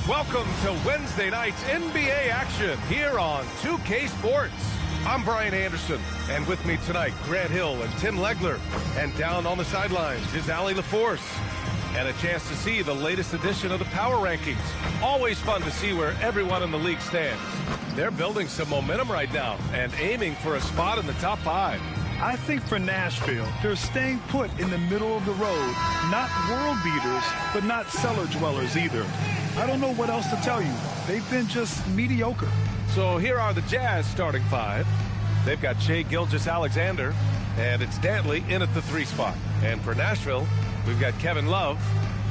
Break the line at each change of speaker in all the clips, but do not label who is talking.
Welcome to Wednesday night's NBA action here on 2K Sports. I'm Brian Anderson, and with me tonight, Grant Hill and Tim Legler. And down on the sidelines is Allie LaForce. And a chance to see the latest edition of the Power Rankings. Always fun to see where everyone in the league stands. They're building some momentum right now and aiming for a spot in the top 5.
I think for Nashville, they're staying put in the middle of the road. Not world beaters, but not cellar dwellers either. I don't know what else to tell you. They've been just mediocre.
So here are the Jazz starting 5. They've got Shai Gilgeous-Alexander, and it's Dantley in at the 3 spot. And for Nashville, we've got Kevin Love,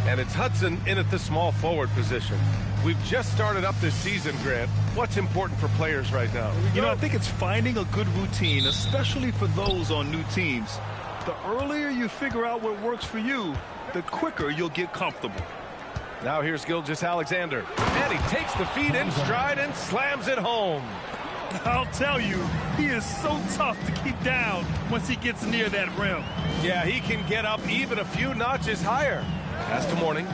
and it's Hudson in at the small forward position. We've just started up this season, Grant. What's important for players right now?
You know, I think it's finding a good routine, especially for those on new teams. The earlier you figure out what works for you, the quicker you'll get comfortable.
Now here's Gilgeous-Alexander, and he takes the feed in stride and slams it home.
I'll tell you, he is so tough to keep down once he gets near that rim.
Yeah, he can get up even a few notches higher. Pass to Mourning.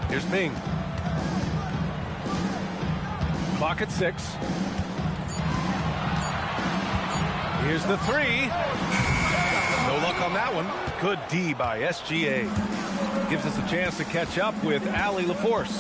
Here's Bing. Clock at 6. Here's the 3. No luck on that one. Good D by SGA. Gives us a chance to catch up with Allie LaForce.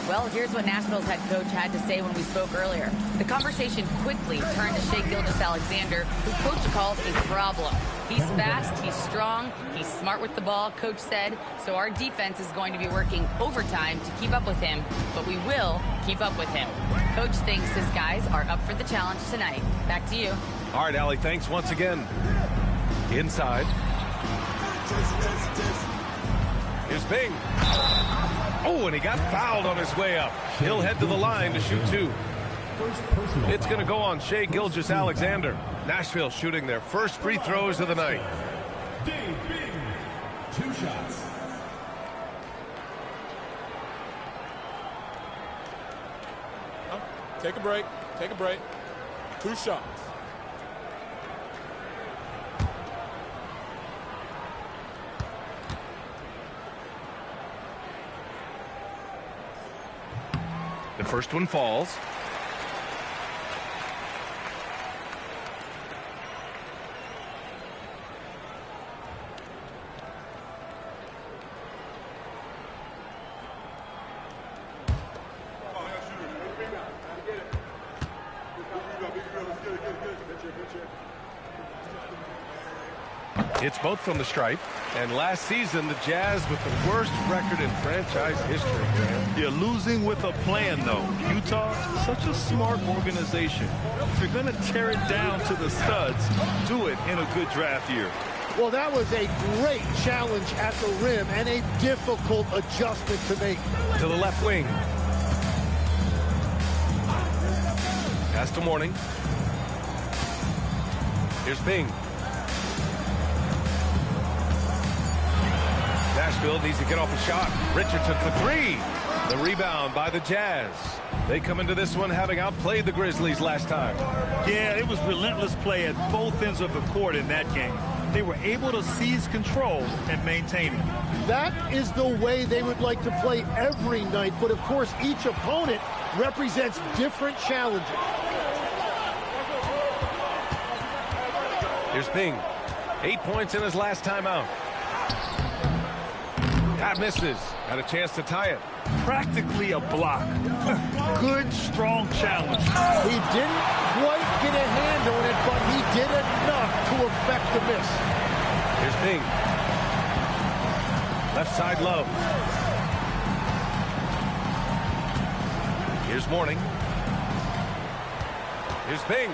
Well, here's what Nashville's head coach had to say when we spoke earlier. The conversation quickly turned to Shai Gilgeous-Alexander, who coach called a problem. He's fast, he's strong, he's smart with the ball, coach said, so our defense is going to be working overtime to keep up with him, but we will keep up with him. Coach thinks his guys are up for the challenge tonight. Back to you.
All right, Allie, thanks once again. Inside. Here's Bing. Oh, and he got fouled on his way up. He'll head to the line to shoot 2. It's going to go on Shai Gilgeous-Alexander. Nashville shooting their first free throws of the night.
2 shots.
Take a break. Take a break. 2 shots.
The first one falls. It's both from the stripe. And last season, the Jazz with the worst record in franchise history, man.
You're losing with a plan, though. Utah, such a smart organization. If you're going to tear it down to the studs, do it in a good draft year.
Well, that was a great challenge at the rim and a difficult adjustment to make.
To the left wing. Pass to Mourning. Here's Bing. Nashville needs to get off a shot. Richardson for 3. The rebound by the Jazz. They come into this one having outplayed the Grizzlies last time.
Yeah, it was relentless play at both ends of the court in that game. They were able to seize control and maintain it.
That is the way they would like to play every night, but of course each opponent represents different challenges.
Here's Bing. 8 points in his last time out. That misses. Had a chance to tie it.
Practically a block. Good, strong challenge.
He didn't quite get a hand on it, but he did enough to affect the miss.
Here's Bing. Left side Love. Here's Mourning. Here's Bing.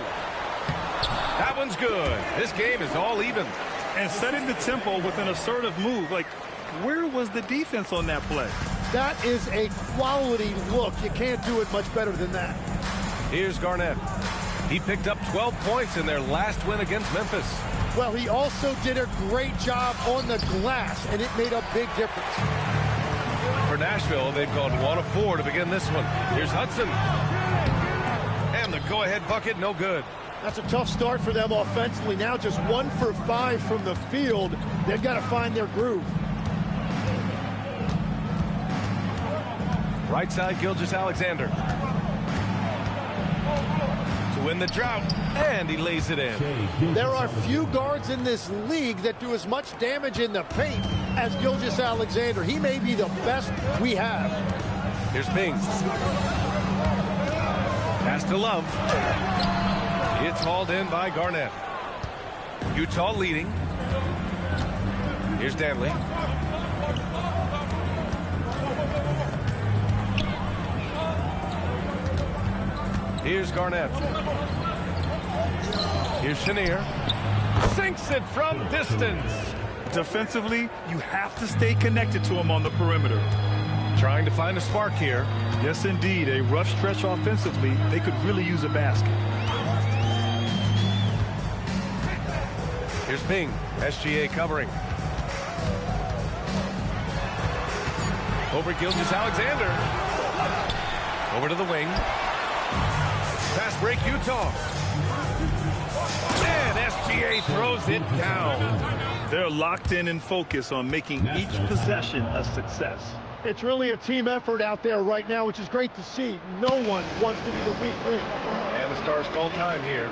That one's good. This game is all even.
And setting the tempo with an assertive move. Like, where was the defense on that play?
That is a quality look. You can't do it much better than that.
Here's Garnett. He picked up 12 points in their last win against Memphis.
Well, he also did a great job on the glass, and it made a big difference.
For Nashville, they've gone 1 of 4 to begin this one. Here's Hudson. And the go-ahead bucket, no good.
That's a tough start for them offensively. Now just 1 for 5 from the field. They've got to find their groove.
Right side, Gilgeous-Alexander. To win the drought, and he lays it in.
There are few guards in this league that do as much damage in the paint as Gilgeous-Alexander. He may be the best we have.
Here's Bing. Pass to Love. It's hauled in by Garnett. Utah leading. Here's Danley. Here's Garnett. Here's Chenier. Sinks it from distance.
Defensively, you have to stay connected to him on the perimeter.
Trying to find a spark here.
Yes, indeed. A rough stretch offensively. They could really use a basket.
Here's Bing. SGA covering. Over Gilgeous-Alexander. Over to the wing. Fast break, Utah. And SGA throws it down.
They're locked in and focused on making each possession a success.
It's really a team effort out there right now, which is great to see. No one wants to be the weak link.
And the Stars call time here.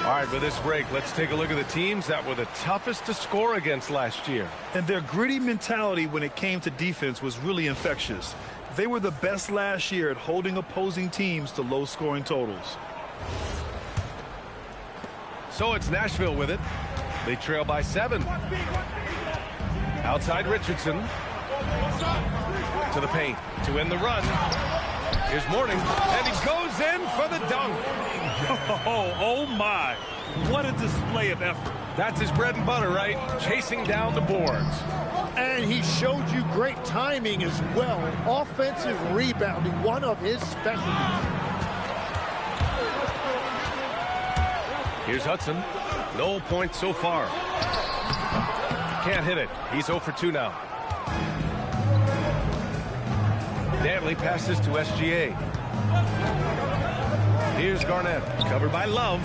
All right, with this break, let's take a look at the teams that were the toughest to score against last year.
And their gritty mentality when it came to defense was really infectious. They were the best last year at holding opposing teams to low-scoring totals.
So it's Nashville with it. They trail by 7. Outside Richardson. To the paint to win the run. Here's Mourning, and he goes in for the dunk.
Oh my. What a display of effort.
That's his bread and butter, right? Chasing down the boards.
And he showed you great timing as well. Offensive rebounding, one of his specialties.
Here's Hudson. No points so far. Can't hit it. He's 0 for 2 now. Danley passes to SGA. Here's Garnett, covered by Love.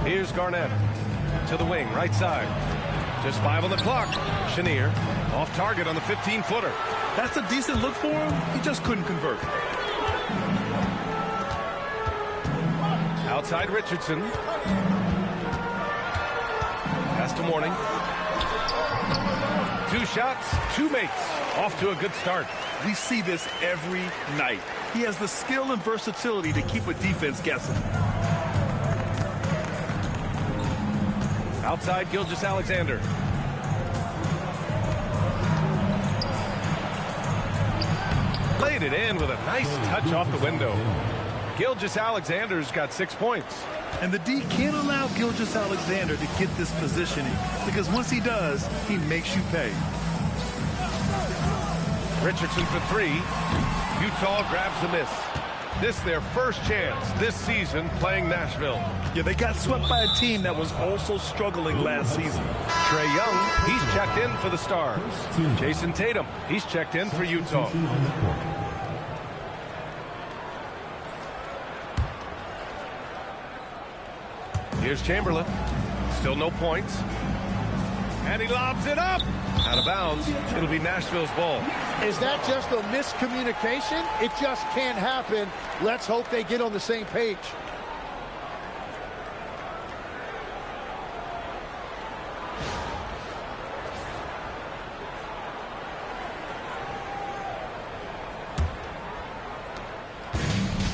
Here's Garnett to the wing, right side. Just 5 on the clock. Chenier off target on the 15-footer.
That's a decent look for him. He just couldn't convert.
Outside Richardson. Pass to Mourning. 2 shots, 2 makes. Off to a good start.
We see this every night. He has the skill and versatility to keep a defense guessing.
Outside Gilgeous-Alexander. Laid it in with a nice touch off the window. Gilgeous-Alexander's got 6 points.
And the D can't allow Gilgeous-Alexander to get this positioning, because once he does, he makes you pay.
Richardson for 3. Utah grabs the miss. This their first chance this season playing Nashville.
Yeah, they got swept by a team that was also struggling last season.
Trae Young, he's checked in for the Stars. Jason Tatum, he's checked in for Utah. Here's Chamberlain. Still no points. And he lobs it up. Out of bounds. It'll be Nashville's ball.
Is that just a miscommunication? It just can't happen. Let's hope they get on the same page.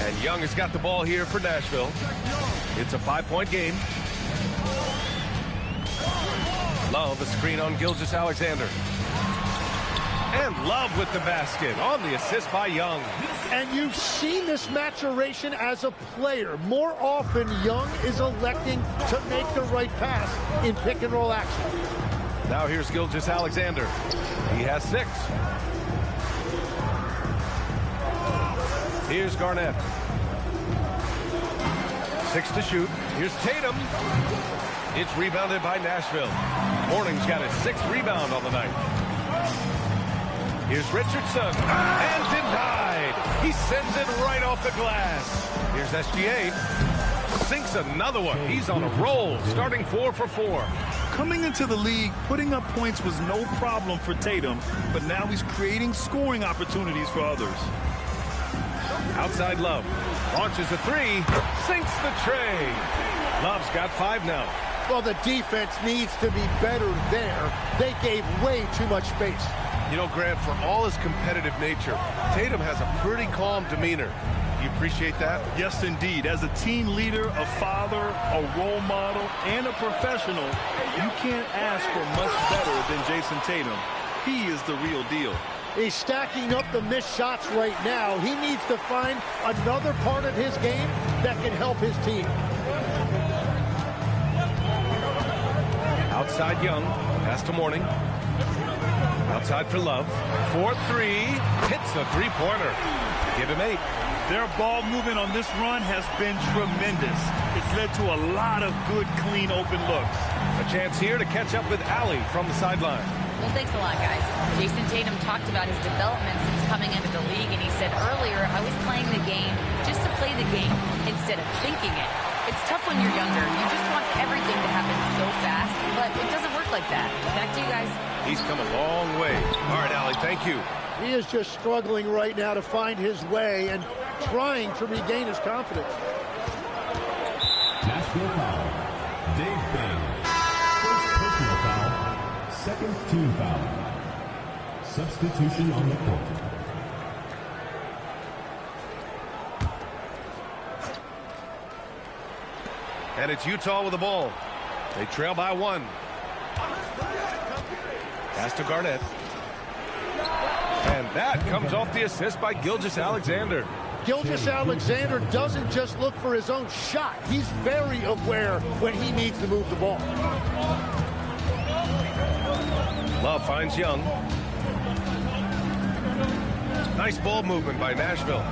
And Young has got the ball here for Nashville. It's a 5-point game. Love a screen on Gilgeous-Alexander. And Love with the basket on the assist by Young.
And you've seen this maturation as a player. More often, Young is electing to make the right pass in pick-and-roll action.
Now here's Gilgeous-Alexander. He has 6. Here's Garnett. 6 to shoot. Here's Tatum. It's rebounded by Nashville. Mourning's got his 6th rebound on the night. Here's Richardson. And denied. He sends it right off the glass. Here's SGA. Sinks another one. He's on a roll, starting 4 for 4.
Coming into the league, putting up points was no problem for Tatum, but now he's creating scoring opportunities for others.
Outside Love. Launches a 3. Sinks the tray. Love's got 5 now.
Well, the defense needs to be better there. They gave way too much space.
You know, Grant, for all his competitive nature, Tatum has a pretty calm demeanor. Do you appreciate that?
Yes, indeed. As a team leader, a father, a role model, and a professional, you can't ask for much better than Jason Tatum. He is the real deal.
He's stacking up the missed shots right now. He needs to find another part of his game that can help his team.
Outside Young. Pass to Mourning. Outside for Love. 4-3. Hits a 3-pointer. Give him 8.
Their ball movement on this run has been tremendous. It's led to a lot of good, clean, open looks.
A chance here to catch up with Allie from the sideline.
Well, thanks a lot, guys. Jason Tatum talked about his development since coming into the league, and he said earlier, I was playing the game just to play the game instead of thinking it. It's tough when you're younger. You just want everything to happen so fast, but it doesn't work like that. Back to you guys.
He's come a long way. All right, Allie, thank you.
He is just struggling right now to find his way and trying to regain his confidence.
Nashville foul. Dave Bain. First personal foul. Second team foul. Substitution on the court.
And it's Utah with the ball. They trail by 1. Pass to Garnett. And that comes off the assist by Gilgeous-Alexander.
Gilgeous-Alexander doesn't just look for his own shot. He's very aware when he needs to move the ball.
Love finds Young. Nice ball movement by Nashville.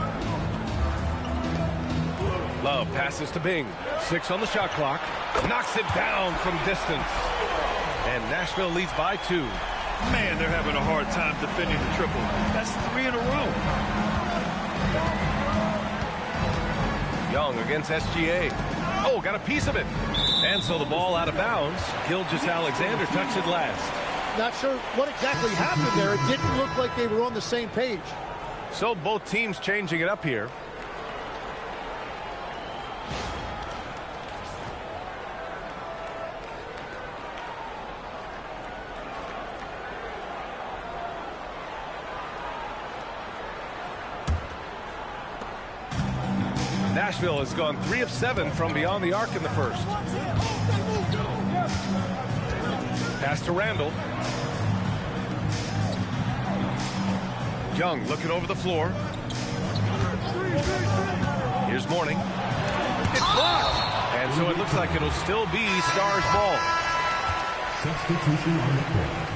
Love passes to Bing. 6 on the shot clock. Knocks it down from distance. And Nashville leads by 2.
Man, they're having a hard time defending the triple. That's 3 in a row.
Young against SGA. Oh, got a piece of it. And so the ball out of bounds. Gilgeous-Alexander touched it last.
Not sure what exactly happened there. It didn't look like they were on the same page.
So both teams changing it up here. Nashville has gone 3 of 7 from beyond the arc in the first. Pass to Randall. Young looking over the floor. Here's Mourning. It's blocked. And so it looks like it'll still be Stars ball.
Substitution on the court.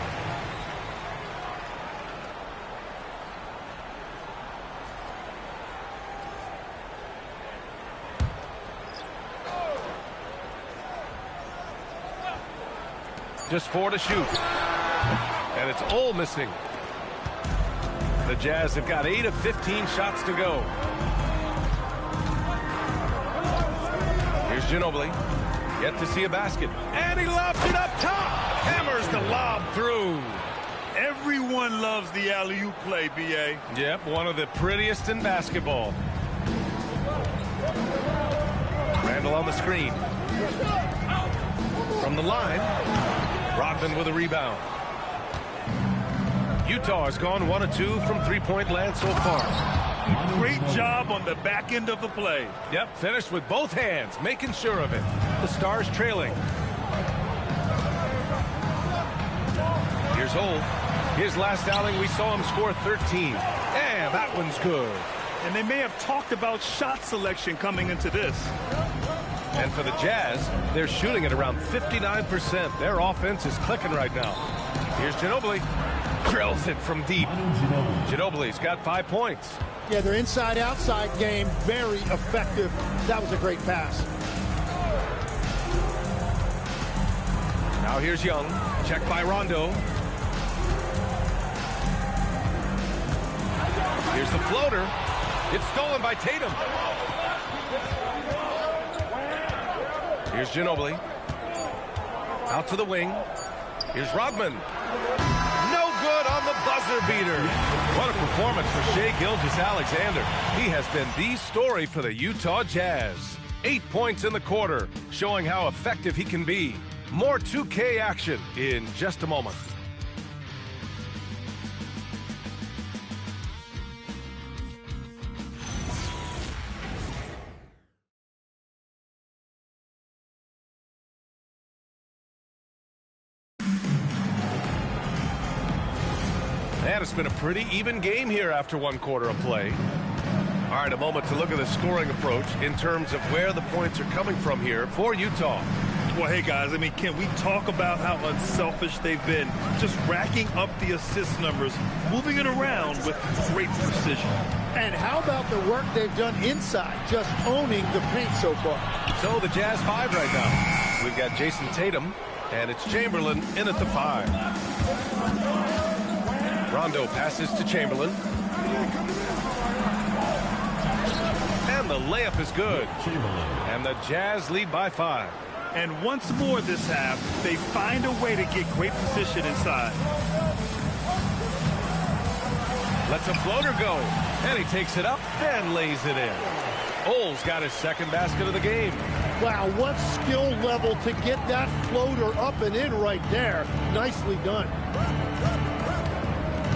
Just 4 to shoot. And it's all missing. The Jazz have got 8 of 15 shots to go. Here's Ginobili. Yet to see a basket. And he lobs it up top. Hammers the lob through.
Everyone loves the alley-oop play, B.A.
Yep, one of the prettiest in basketball. Randall on the screen. From the line, Rodman with a rebound. Utah has gone 1 of 2 from 3-point land so far.
Great job on the back end of the play.
Yep, finished with both hands, making sure of it. The Stars trailing. Here's Holt. His last outing, we saw him score 13. And that one's good.
And they may have talked about shot selection coming into this.
And for the Jazz, they're shooting at around 59%. Their offense is clicking right now. Here's Ginobili. Drills it from deep. Ginobili's got 5 points.
Yeah, their inside-outside game, very effective. That was a great pass.
Now here's Young. Checked by Rondo. Here's the floater. It's stolen by Tatum. Here's Ginobili. Out to the wing. Here's Rodman. No good on the buzzer beater. What a performance for Shai Gilgeous-Alexander. He has been the story for the Utah Jazz. 8 points in the quarter, showing how effective he can be. More 2K action in just a moment. And it's been a pretty even game here after 1 quarter of play. All right, a moment to look at the scoring approach in terms of where the points are coming from here for Utah.
Well, hey, guys, I mean, can we talk about how unselfish they've been? Just racking up the assist numbers, moving it around with great precision.
And how about the work they've done inside, just owning the paint so far?
So the Jazz 5 right now. We've got Jason Tatum, and it's Chamberlain in at the 5. Rondo passes to Chamberlain. And the layup is good. And the Jazz lead by 5.
And once more this half, they find a way to get great position inside.
Lets a floater go. And he takes it up and lays it in. Ole's got his second basket of the game.
Wow, what skill level to get that floater up and in right there. Nicely done.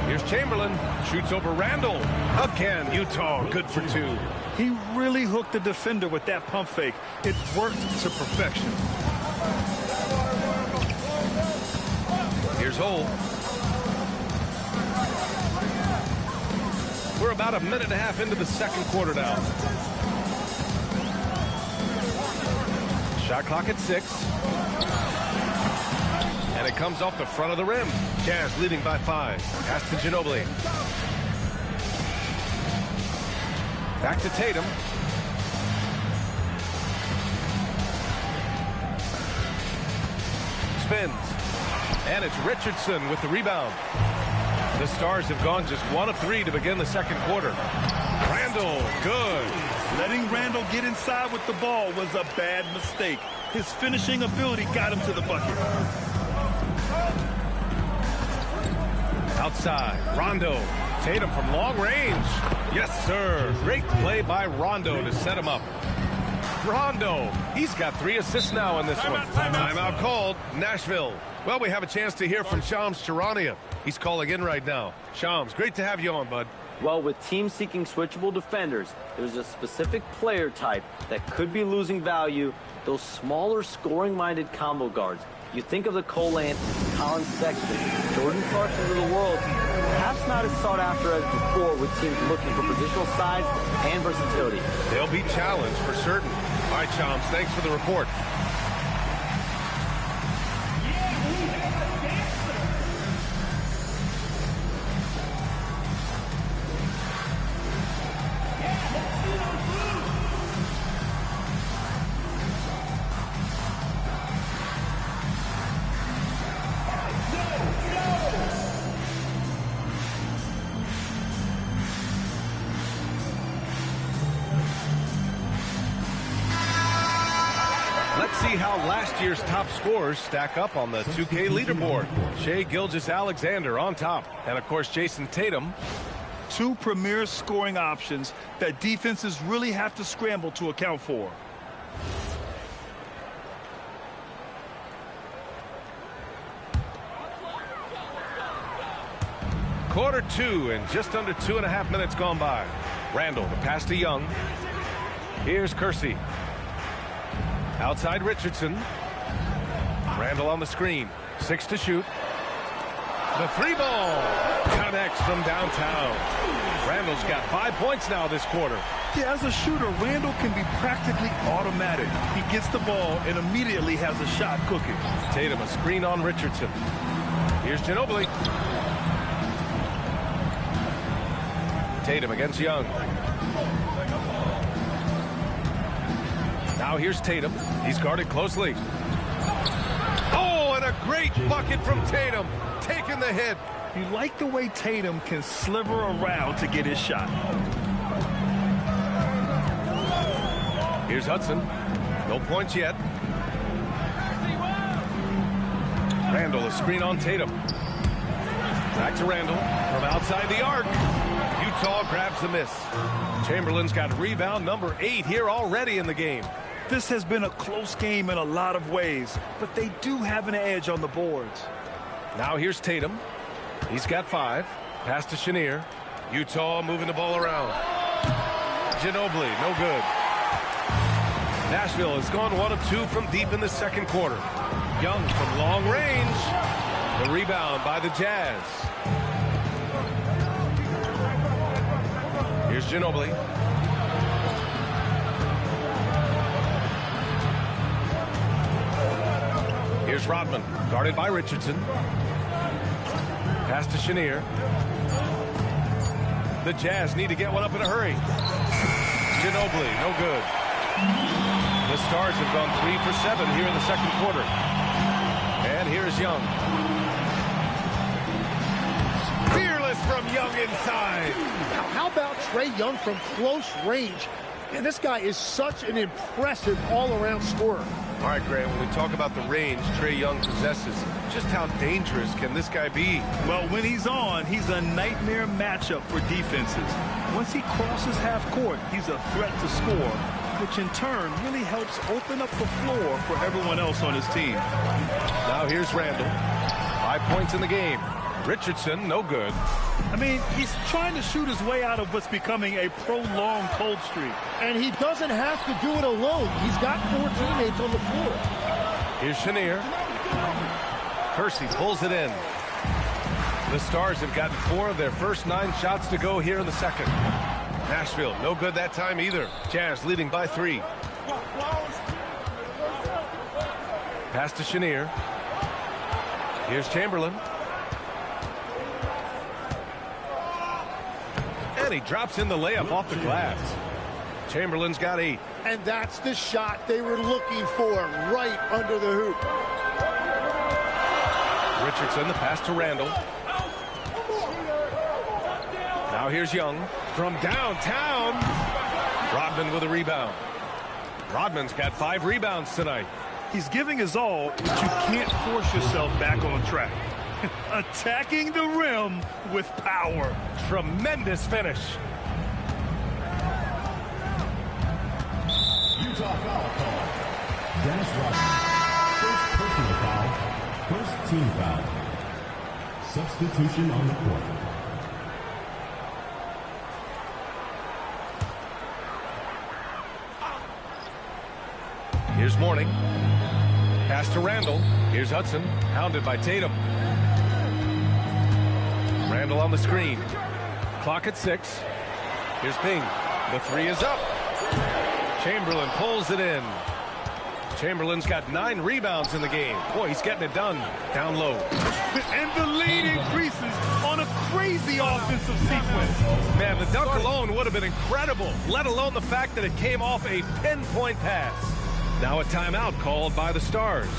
Here's Chamberlain. Shoots over Randall. Again, Utah good for 2.
He really hooked the defender with that pump fake. It worked to perfection.
Here's Holt. We're about a minute and a half into the second quarter now. Shot clock at 6. And it comes off the front of the rim. Jazz leading by 5. Pass to Ginobili. Back to Tatum. Spins. And it's Richardson with the rebound. The Stars have gone just 1 of 3 to begin the second quarter. Randall, good.
Letting Randall get inside with the ball was a bad mistake. His finishing ability got him to the bucket.
Outside, Rondo. Tatum from long range. Yes, sir. Great play by Rondo to set him up. Rondo, he's got 3 assists now in this one. Timeout called, Nashville. Well, we have a chance to hear from Shams Charania. He's calling in right now. Shams, great to have you on, bud.
Well, with teams seeking switchable defenders, there's a specific player type that could be losing value, those smaller scoring-minded combo guards. You think of the Cole Anthony, Colin Sexton, Jordan Clarkson of the world, perhaps not as sought after as before with teams looking for positional size and versatility.
They'll be challenged for certain. All right, Shams, thanks for the report. See how last year's top scorers stack up on the 2K leaderboard. Shai Gilgeous-Alexander on top. And, of course, Jason Tatum.
2 premier scoring options that defenses really have to scramble to account for.
Quarter 2 and just under 2.5 minutes gone by. Randall, the pass to Young. Here's Kersey. Outside Richardson. Randall on the screen. 6 to shoot. The 3-ball connects from downtown. Randall's got 5 points now this quarter.
Yeah, as a shooter, Randall can be practically automatic. He gets the ball and immediately has a shot cooking.
Tatum, a screen on Richardson. Here's Ginobili. Tatum against Young. Now here's Tatum. He's guarded closely. Oh, and a great bucket from Tatum. Taking the hit.
You like the way Tatum can sliver around to get his shot.
Here's Hudson. No points yet. Randall, a screen on Tatum. Back to Randall from outside the arc. Utah grabs the miss. Chamberlain's got rebound number 8 here already in the game.
This has been a close game in a lot of ways, but they do have an edge on the boards.
Now here's Tatum. He's got 5. Pass to Chenier. Utah moving the ball around. Ginobili, no good. Nashville has gone 1 of 2 from deep in the second quarter. Young from long range. The rebound by the Jazz. Here's Ginobili. Here's Rodman, guarded by Richardson. Pass to Chenier. The Jazz need to get one up in a hurry. Ginobili, no good. The Stars have gone 3 for 7 here in the second quarter. And here's Young. Fearless from Young inside.
Now, how about Trae Young from close range? Man, this guy is such an impressive all-around scorer.
All right, Grant, when we talk about the range Trae Young possesses, just how dangerous can this guy be?
Well, when he's on, he's a nightmare matchup for defenses. Once he crosses half court, he's a threat to score, which in turn really helps open up the floor for everyone else on his team.
Now here's Randall. 5 points in the game. Richardson, no good.
I mean, he's trying to shoot his way out of what's becoming a prolonged cold streak.
And he doesn't have to do it alone. He's got 4 teammates on the floor.
Here's Chenier. Kersey pulls it in. The Stars have gotten 4 of their first 9 shots to go here in the second. Nashville, no good that time either. Jazz leading by 3. Pass to Chenier. Here's Chamberlain. And he drops in the layup off the glass. Chamberlain's got 8.
And that's the shot they were looking for, right under the hoop.
Richardson, the pass to Randall. Now here's Young from downtown. Rodman with a rebound. Rodman's got 5 rebounds tonight.
He's giving his all, but you can't force yourself back on track. Attacking the rim with power.
Tremendous finish.
Utah foul call. Dennis Rodman. First personal foul. First team foul. Substitution on the court.
Here's Mourning. Pass to Randall. Here's Hudson, hounded by Tatum. Randall on the screen. Clock at 6. Here's Ping. The 3 is up. Chamberlain pulls it in. Chamberlain's got 9 rebounds in the game. Boy, he's getting it done down low.
And the lead increases on a crazy offensive sequence.
Man, the dunk alone would have been incredible, let alone the fact that it came off a pinpoint pass. Now a timeout called by the Stars.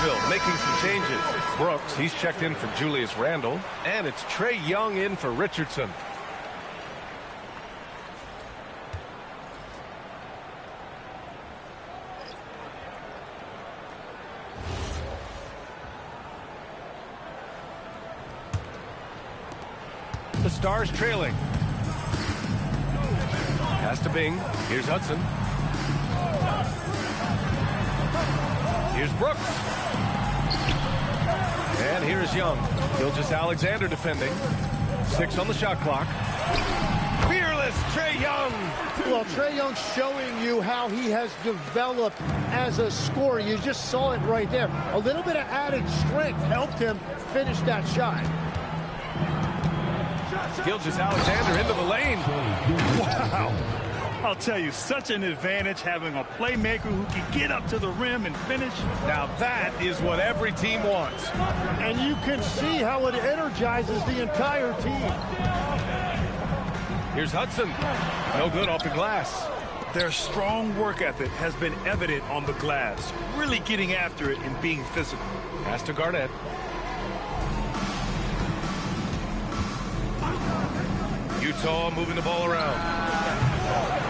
Nashville making some changes. Brooks, he's checked in for Julius Randle. And it's Trae Young in for Richardson. The Stars trailing. Pass to Bing. Here's Hudson. Here's Brooks. And here's Young. Gilgeous-Alexander defending. 6 on the shot clock. Fearless Trae Young.
Well, Trae Young showing you how he has developed as a scorer. You just saw it right there. A little bit of added strength helped him finish that shot.
Gilgeous-Alexander into the lane.
Wow. I'll tell you, such an advantage having a playmaker who can get up to the rim and finish.
Now that is what every team wants.
And you can see how it energizes the entire team.
Here's Hudson. No good off the glass.
Their strong work ethic has been evident on the glass, really getting after it and being physical.
Pass to Garnett. Utah moving the ball around.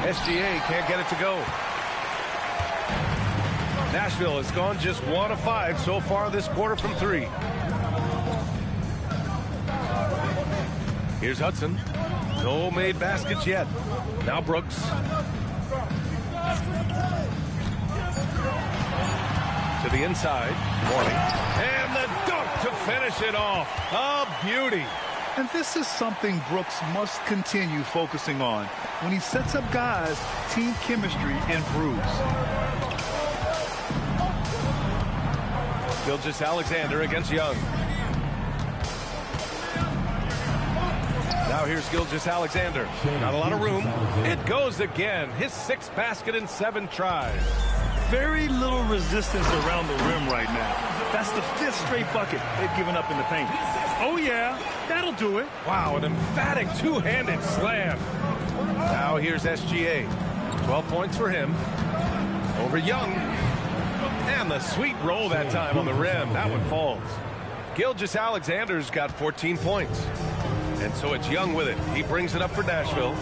SGA can't get it to go. Nashville has gone just 1 of 5 so far this quarter from 3. Here's Hudson. No made baskets yet. Now Brooks. To the inside. Morning. And the dunk to finish it off. A beauty.
And this is something Brooks must continue focusing on. When he sets up guys, team chemistry improves.
Gilgeous-Alexander against Young. Now here's Gilgeous-Alexander. Not a lot of room. It goes again. His 6th basket in 7 tries.
Very little resistance around the rim right now. That's the 5th straight bucket they've given up in the paint. Oh, yeah, that'll do it.
Wow, an emphatic two-handed slam. Now here's SGA. 12 points for him. Over Young. And the sweet roll that time on the rim. That one falls. Gilgeous-Alexander's got 14 points. And so it's Young with it. He brings it up for Nashville.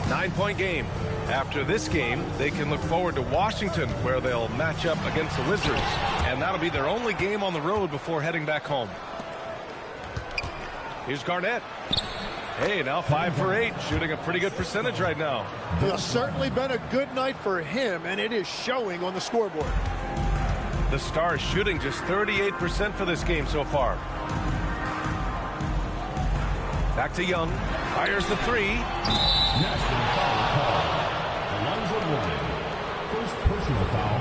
9-point game. After this game, they can look forward to Washington, where they'll match up against the Wizards. And that'll be their only game on the road before heading back home. Here's Garnett. Hey, now 5 for 8, shooting a pretty good percentage right now.
It's certainly been a good night for him, and it is showing on the scoreboard.
The Stars shooting just 38% for this game so far. Back to Young. Fires the 3.
National foul call. Alonzo Mourning. First personal foul.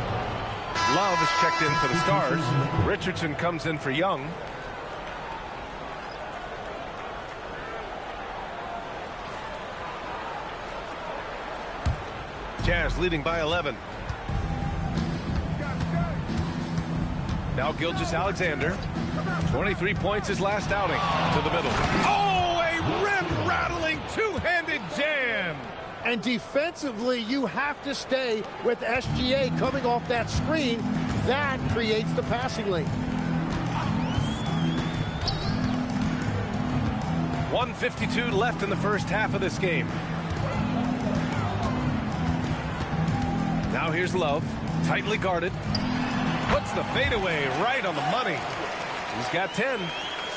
Love is checked in for the Stars. Richardson comes in for Young. Jazz leading by 11. Now Gilgeous-Alexander. 23 points his last outing. To the middle. Oh, a rim-rattling two-handed jam.
And defensively, you have to stay with SGA coming off that screen. That creates the passing lane.
1:52 left in the first half of this game. Now here's Love. Tightly guarded. Puts the fadeaway right on the money. He's got 10.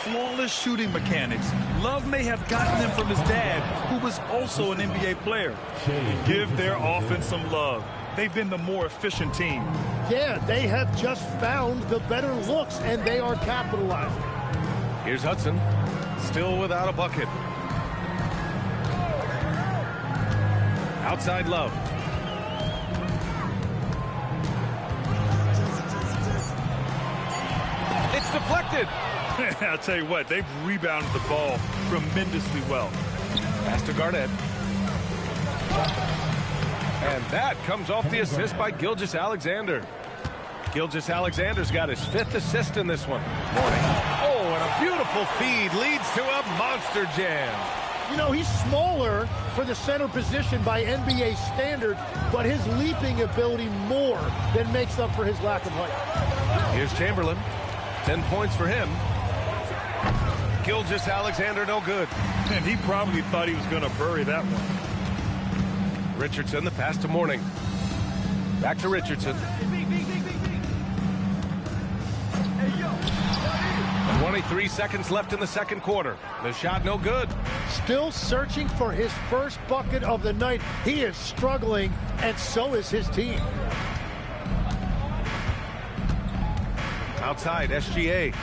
Flawless shooting mechanics. Love may have gotten them from his dad, who was also an NBA player. Give their offense some love. They've been the more efficient team.
Yeah, they have just found the better looks, and they are capitalizing.
Here's Hudson. Still without a bucket. Outside Love. It's deflected.
I'll tell you what, they've rebounded the ball tremendously well.
Pass to Garnett. And that comes off the assist by Gilgeous-Alexander. Gilgeous-Alexander's got his 5th assist in this one. Oh, and a beautiful feed leads to a monster jam.
You know, he's smaller for the center position by NBA standards, but his leaping ability more than makes up for his lack of height.
Here's Chamberlain. 10 points for him. Gilgeous-Alexander no good.
And he probably thought he was going to bury that one.
Richardson, the pass to Mourning. Back to Richardson. 23 seconds left in the second quarter. The shot no good.
Still searching for his first bucket of the night. He is struggling, and so is his team.
Outside, SGA.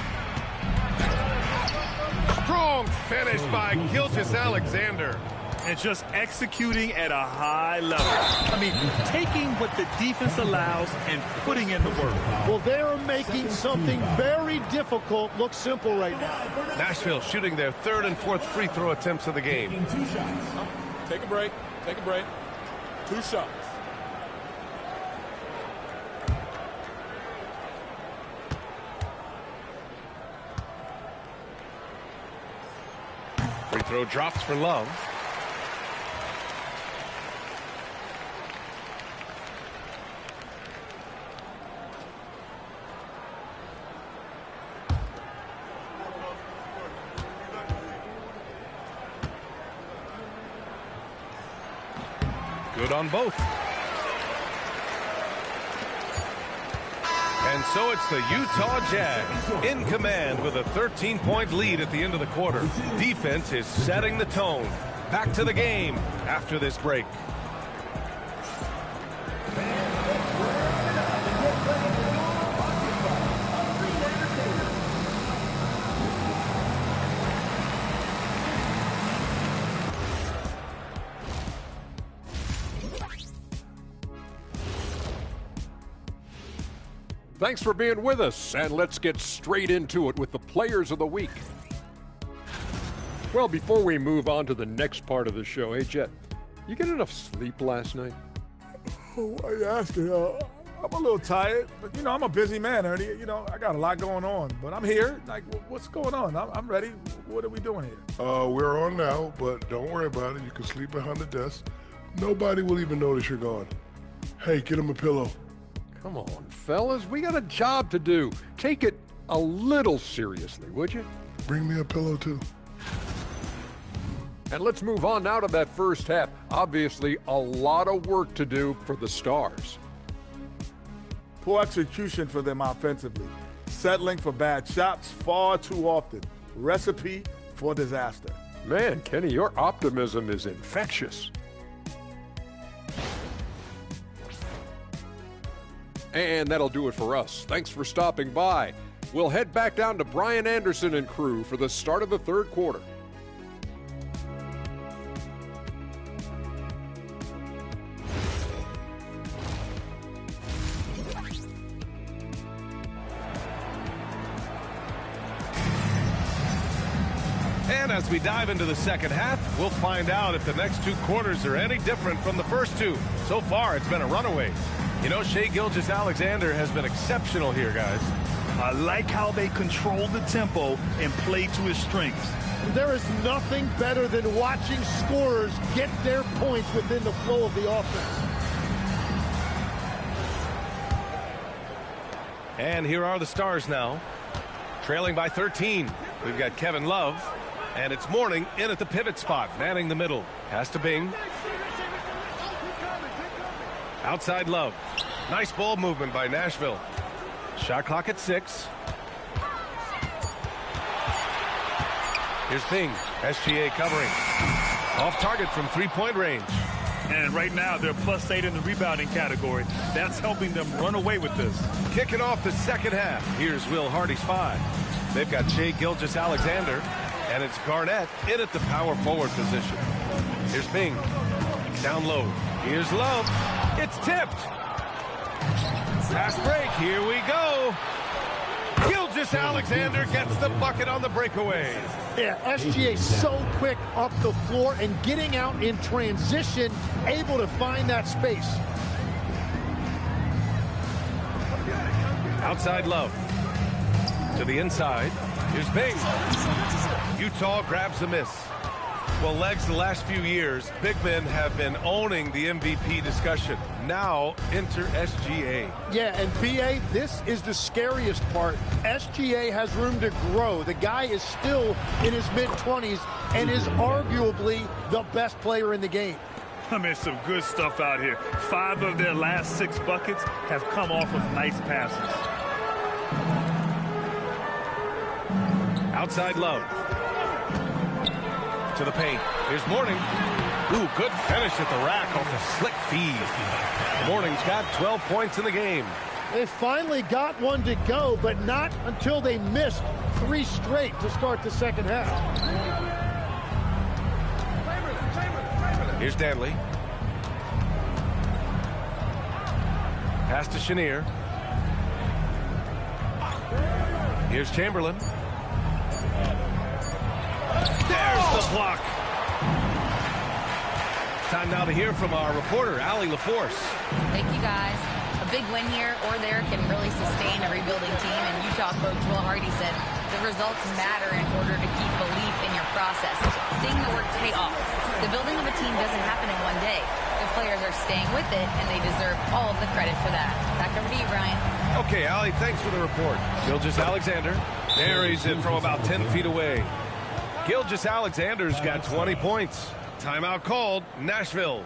Strong finish by Gilgeous-Alexander.
And just executing at a high level. I mean, taking what the defense allows and putting in the work.
Well, they're making something very difficult look simple right now.
Nashville shooting their third and fourth free throw attempts of the game.
Take a break. Take a break. 2 shots.
Free throw drops for Love. Good on both. And so it's the Utah Jazz in command with a 13-point lead at the end of the quarter. Defense is setting the tone. Back to the game after this break.
Thanks for being with us, and let's get straight into it with the Players of the Week. Well, before we move on to the next part of the show, hey, Jet, you get enough sleep last night?
Oh, why are you asking? I'm a little tired, but, you know, I'm a busy man, Ernie. You know, I got a lot going on, but I'm here. Like, what's going on? I'm ready. What are we doing here?
We're on now, but don't worry about it. You can sleep behind the desk. Nobody will even notice you're gone. Hey, get him a pillow.
Come on, fellas, we got a job to do. Take it a little seriously, would you?
Bring me a pillow, too.
And let's move on now to that first half. Obviously, a lot of work to do for the Stars.
Poor execution for them offensively. Settling for bad shots far too often. Recipe for disaster.
Man, Kenny, your optimism is infectious. And that'll do it for us. Thanks for stopping by. We'll head back down to Brian Anderson and crew for the start of the third quarter.
And as we dive into the second half, we'll find out if the next 2 quarters are any different from the first 2. So far, it's been a runaway. You know, Shai Gilgeous-Alexander has been exceptional here, guys.
I like how they control the tempo and play to his strengths.
There is nothing better than watching scorers get their points within the flow of the offense.
And here are the Stars now. Trailing by 13. We've got Kevin Love. And it's Mourning in at the pivot spot, manning the middle. Pass to Bing. Outside Love. Nice ball movement by Nashville. Shot clock at 6. Here's Bing. SGA covering. Off target from 3-point range.
And right now, they're +8 in the rebounding category. That's helping them run away with this.
Kicking off the second half. Here's Will Hardy's 5. They've got Shai Gilgeous-Alexander. And it's Garnett in at the power forward position. Here's Bing. Down low. Here's Love. It's tipped. Fast break. Here we go. Gilgeous-Alexander gets the bucket on the breakaway.
Yeah, SGA so quick up the floor and getting out in transition, able to find that space.
Outside Love. To the inside. Here's Bing. Utah grabs the miss. Well, Legs, the last few years, big men have been owning the MVP discussion. Now, enter SGA.
Yeah, and BA, this is the scariest part. SGA has room to grow. The guy is still in his mid-20s and is arguably the best player in the game.
I mean, some good stuff out here. 5 of their last 6 buckets have come off of nice passes.
Outside Love. To the paint. Here's Mourning. Ooh, good finish at the rack off the slick feed. Mourning's got 12 points in the game.
They finally got one to go, but not until they missed 3 straight to start the second half.
Here's Danley. Pass to Chenier. Here's Chamberlain. There's the block. Time now to hear from our reporter, Allie LaForce.
Thank you, guys. A big win here or there can really sustain a rebuilding team, and Utah coach Will Hardy said the results matter in order to keep belief in your process. Seeing the work pay off. The building of a team doesn't happen in one day. The players are staying with it, and they deserve all of the credit for that. Back over to you, Brian.
Okay, Allie, thanks for the report. Gilgeous-Alexander buries it from about 10 feet away. Gilgeous-Alexander's got 20 points. Timeout called, Nashville.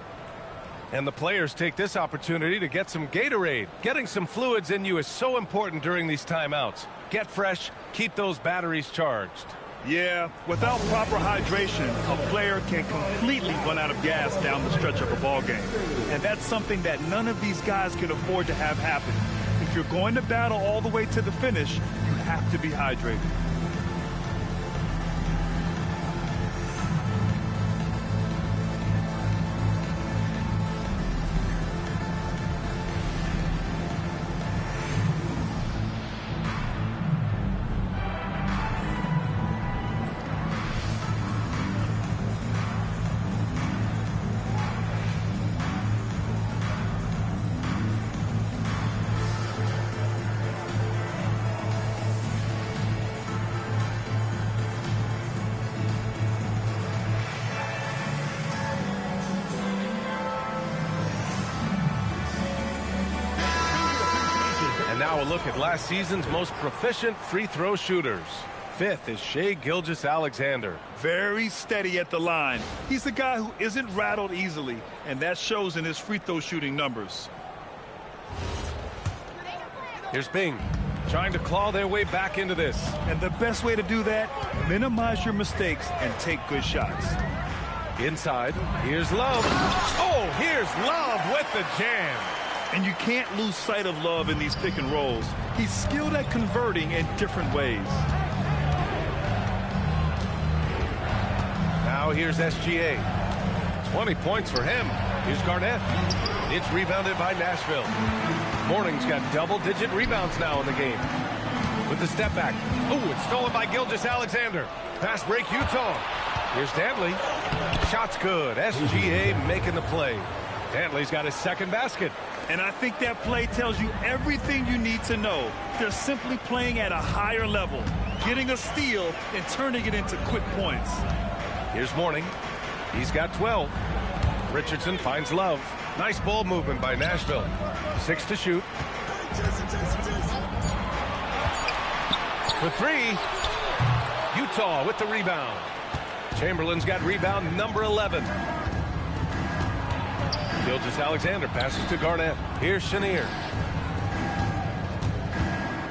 And the players take this opportunity to get some Gatorade. Getting some fluids in you is so important during these timeouts. Get fresh, keep those batteries charged.
Yeah, without proper hydration, a player can completely run out of gas down the stretch of a ball game. And that's something that none of these guys can afford to have happen. If you're going to battle all the way to the finish, you have to be hydrated.
Now a look at last season's most proficient free throw shooters. 5th is Shai Gilgeous-Alexander.
Very steady at the line. He's the guy who isn't rattled easily, and that shows in his free throw shooting numbers.
Here's Bing, trying to claw their way back into this.
And the best way to do that, minimize your mistakes and take good shots.
Inside, here's Love. Oh, here's Love with the jam.
And you can't lose sight of Love in these pick and rolls. He's skilled at converting in different ways.
Now here's SGA. 20 points for him. Here's Garnett. It's rebounded by Nashville. Mourning's got double-digit rebounds now in the game. With the step back. Oh, it's stolen by Gilgeous-Alexander. Fast break, Utah. Here's Danley. Shot's good. SGA making the play. Danley's got his second basket.
And I think that play tells you everything you need to know. They're simply playing at a higher level, getting a steal and turning it into quick points.
Here's Mourning. He's got 12. Richardson finds Love. Nice ball movement by Nashville. 6 to shoot. For 3. Utah with the rebound. Chamberlain's got rebound number 11. Gilgeous-Alexander passes to Garnett. Here's Chenier.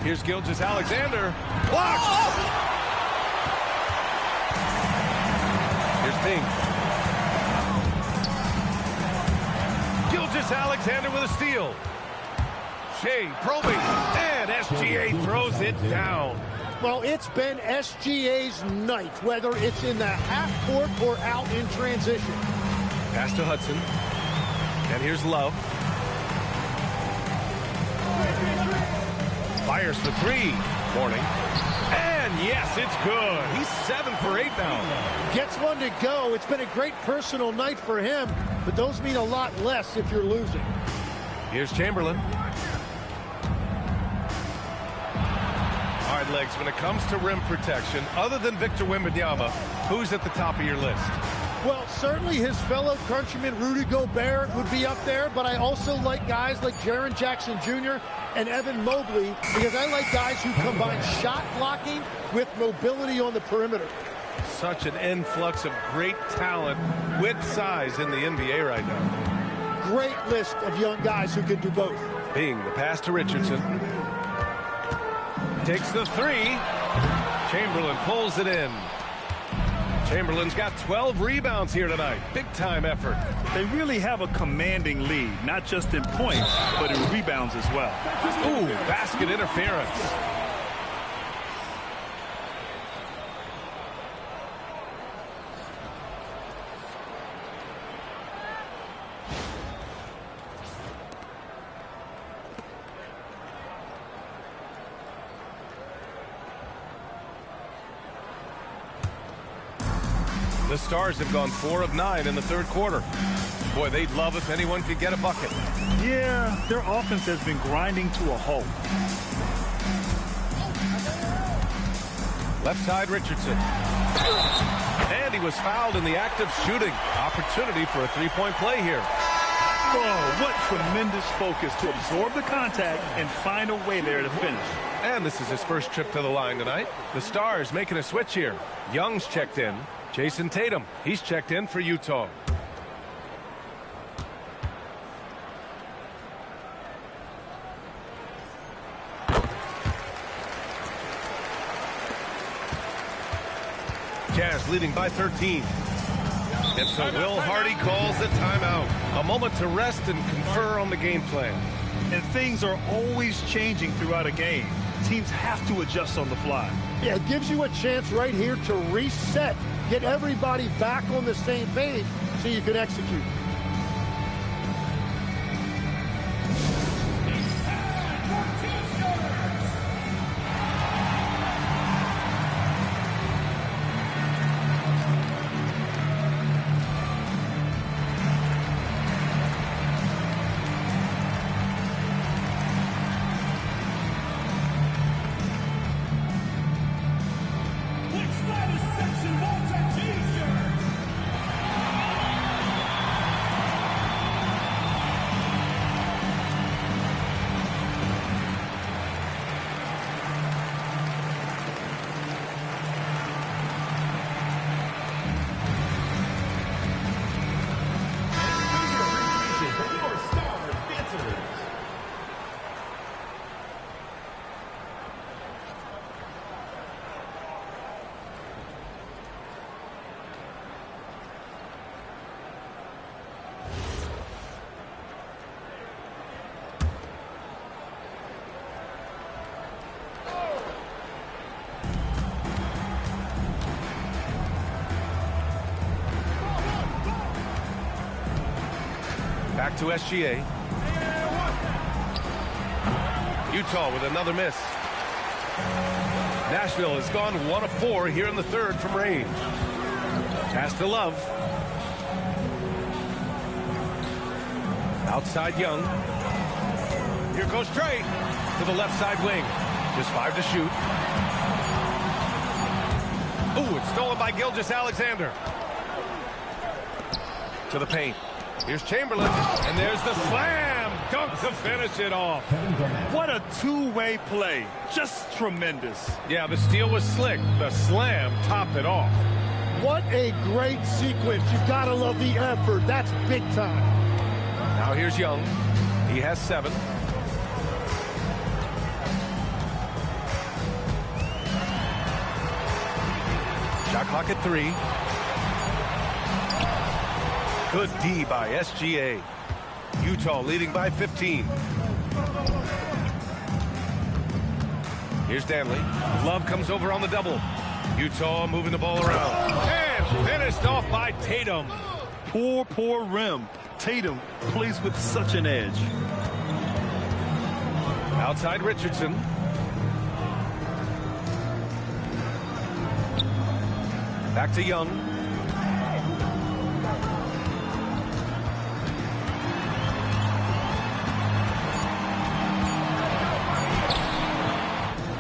Here's Gilgeous-Alexander. Blocked! Here's Bing. Gilgeous-Alexander with a steal. Shai probing, and SGA throws it down.
Well, it's been SGA's night, whether it's in the half court or out in transition.
Pass to Hudson. And here's Love. Fires for 3. Mourning. And yes, it's good. He's 7 for 8 now.
Gets one to go. It's been a great personal night for him, but those mean a lot less if you're losing.
Here's Chamberlain. All right, Legs, when it comes to rim protection, other than Victor Wembanyama, who's at the top of your list?
Well, certainly his fellow countryman Rudy Gobert would be up there, but I also like guys like Jaren Jackson Jr. and Evan Mobley because I like guys who combine shot blocking with mobility on the perimeter.
Such an influx of great talent with size in the NBA right now.
Great list of young guys who can do both.
Being the pass to Richardson. Takes the three. Chamberlain pulls it in. Chamberlain's got 12 rebounds here tonight. Big-time effort.
They really have a commanding lead, not just in points, but in rebounds as well.
Ooh, basket interference. The Stars have gone 4 of 9 in the third quarter. Boy, they'd love if anyone could get a bucket.
Yeah, their offense has been grinding to a halt.
Left side, Richardson. And he was fouled in the act of shooting. Opportunity for a three-point play here.
Oh, what tremendous focus to absorb the contact and find a way there to finish.
And this is his first trip to the line tonight. The Stars making a switch here. Young's checked in. Jason Tatum, he's checked in for Utah. Jazz leading by 13. And so Will Hardy calls the timeout. A moment to rest and confer on the game plan.
And things are always changing throughout a game. Teams have to adjust on the fly.
Yeah, it gives you a chance right here to reset. Get everybody back on the same page so you can execute.
Back to SGA. Utah with another miss. Nashville has gone 1 of 4 here in the third from range. Pass to Love. Outside Young. Here goes Trey to the left side wing. Just 5 to shoot. Ooh, it's stolen by Gilgeous-Alexander. To the paint. Here's Chamberlain, and there's the slam dunk to finish it off.
What a two-way play. Just tremendous.
Yeah, the steal was slick. The slam topped it off.
What a great sequence. You gotta love the effort. That's big time.
Now here's Young. He has 7. Shot clock at 3. Good D by SGA. Utah leading by 15. Here's Danley. Love comes over on the double. Utah moving the ball around. And finished off by Tatum.
Poor rim. Tatum plays with such an edge.
Outside Richardson. Back to Young.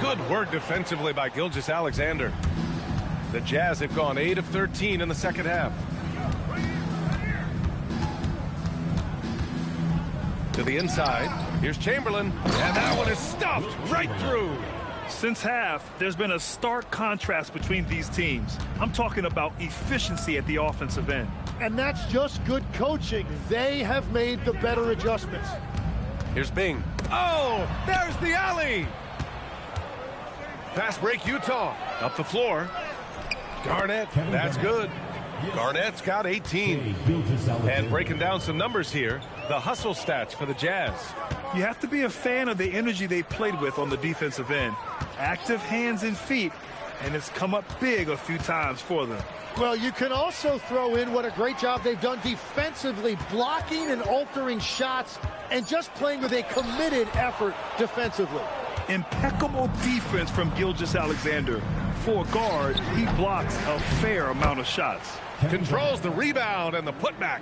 Good work defensively by Gilgeous-Alexander. The Jazz have gone 8 of 13 in the second half. To the inside. Here's Chamberlain. And that one is stuffed right through.
Since half, there's been a stark contrast between these teams. I'm talking about efficiency at the offensive end.
And that's just good coaching. They have made the better adjustments.
Here's Bing. Oh, there's the alley. Fast break, Utah. Up the floor. Garnett, that's good. Garnett's got 18. And breaking down some numbers here, the hustle stats for the Jazz.
You have to be a fan of the energy they played with on the defensive end. Active hands and feet, and it's come up big a few times for them.
Well, you can also throw in what a great job they've done defensively, blocking and altering shots, and just playing with a committed effort defensively.
Impeccable defense from Gilgeous-Alexander. For a guard, he blocks a fair amount of shots.
Controls the rebound and the putback.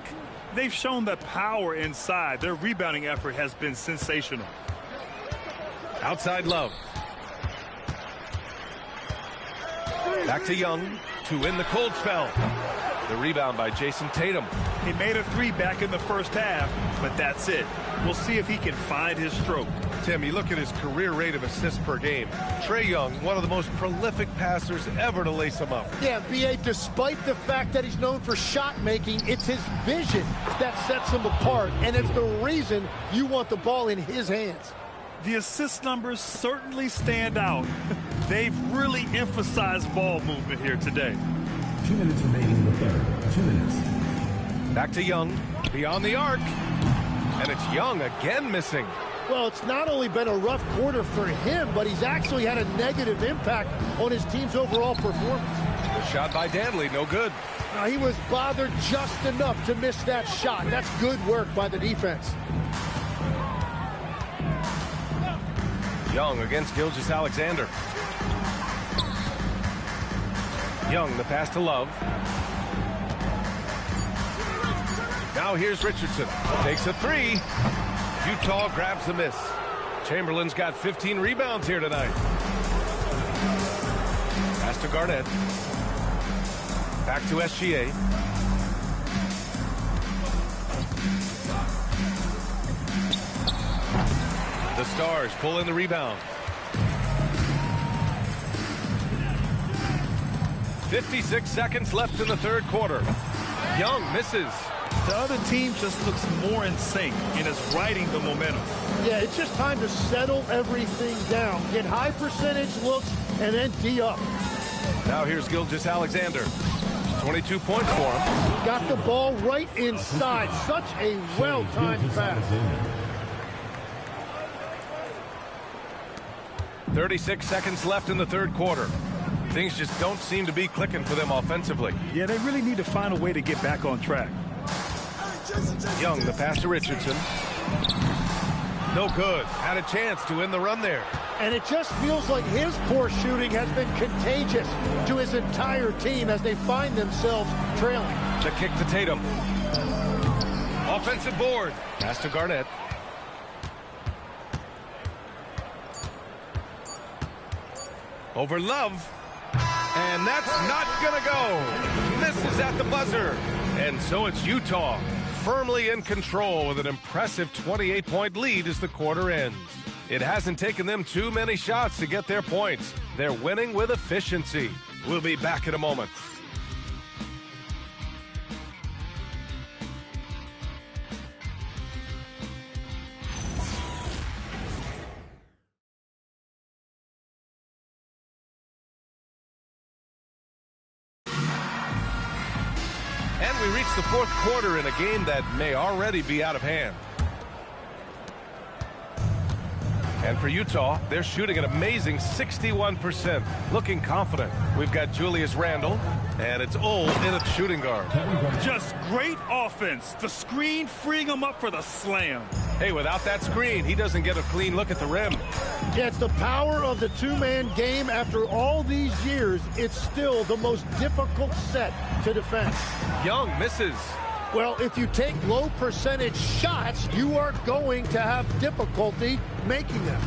They've shown the power inside. Their rebounding effort has been sensational.
Outside Love. Back to Young to win the cold spell. The rebound by Jason Tatum.
He made a three back in the first half, but that's it. We'll see if he can find his stroke.
Tim, you look at his career rate of assists per game. Trae Young, one of the most prolific passers ever to lace him up.
Yeah, B.A., despite the fact that he's known for shot making, it's his vision that sets him apart, and it's the reason you want the ball in his hands.
The assist numbers certainly stand out. They've really emphasized ball movement here today.
2 minutes remaining in the third. 2 minutes.
Back to Young, beyond the arc. And it's Young again missing.
Well, it's not only been a rough quarter for him, but he's actually had a negative impact on his team's overall performance.
The shot by Danley, no good.
Now, he was bothered just enough to miss that shot. That's good work by the defense.
Young against Gilgeous-Alexander. Young, the pass to Love. Now here's Richardson. Takes a three. Utah grabs the miss. Chamberlain's got 15 rebounds here tonight. Pass to Garnett. Back to SGA. The Stars pull in the rebound. 56 seconds left in the third quarter. Young misses.
The other team just looks more in sync and is riding the momentum.
Yeah, it's just time to settle everything down. Get high percentage looks and then D up.
Now here's Gilgeous-Alexander. 22 points for him.
Got the ball right inside. Such a well-timed pass.
36 seconds left in the third quarter. Things just don't seem to be clicking for them offensively.
Yeah, they really need to find a way to get back on track.
Young, the pass to Richardson. No good. Had a chance to end the run there.
And it just feels like his poor shooting has been contagious to his entire team as they find themselves trailing.
The kick to Tatum. Offensive board. Pass to Garnett. Over Love. And that's not going to go. Misses at the buzzer. And so it's Utah firmly in control with an impressive 28-point lead as the quarter ends. It hasn't taken them too many shots to get their points. They're winning with efficiency. We'll be back in a moment. And we reach the fourth quarter in a game that may already be out of hand. And for Utah, they're shooting an amazing 61%, looking confident. We've got Julius Randle, and it's Old in a shooting guard.
Just great offense. The screen freeing him up for the slam.
Hey, without that screen, he doesn't get a clean look at the rim.
Yeah, it's the power of the two-man game. After all these years, it's still the most difficult set to defend.
Young misses.
Well, if you take low percentage shots, you are going to have difficulty making them.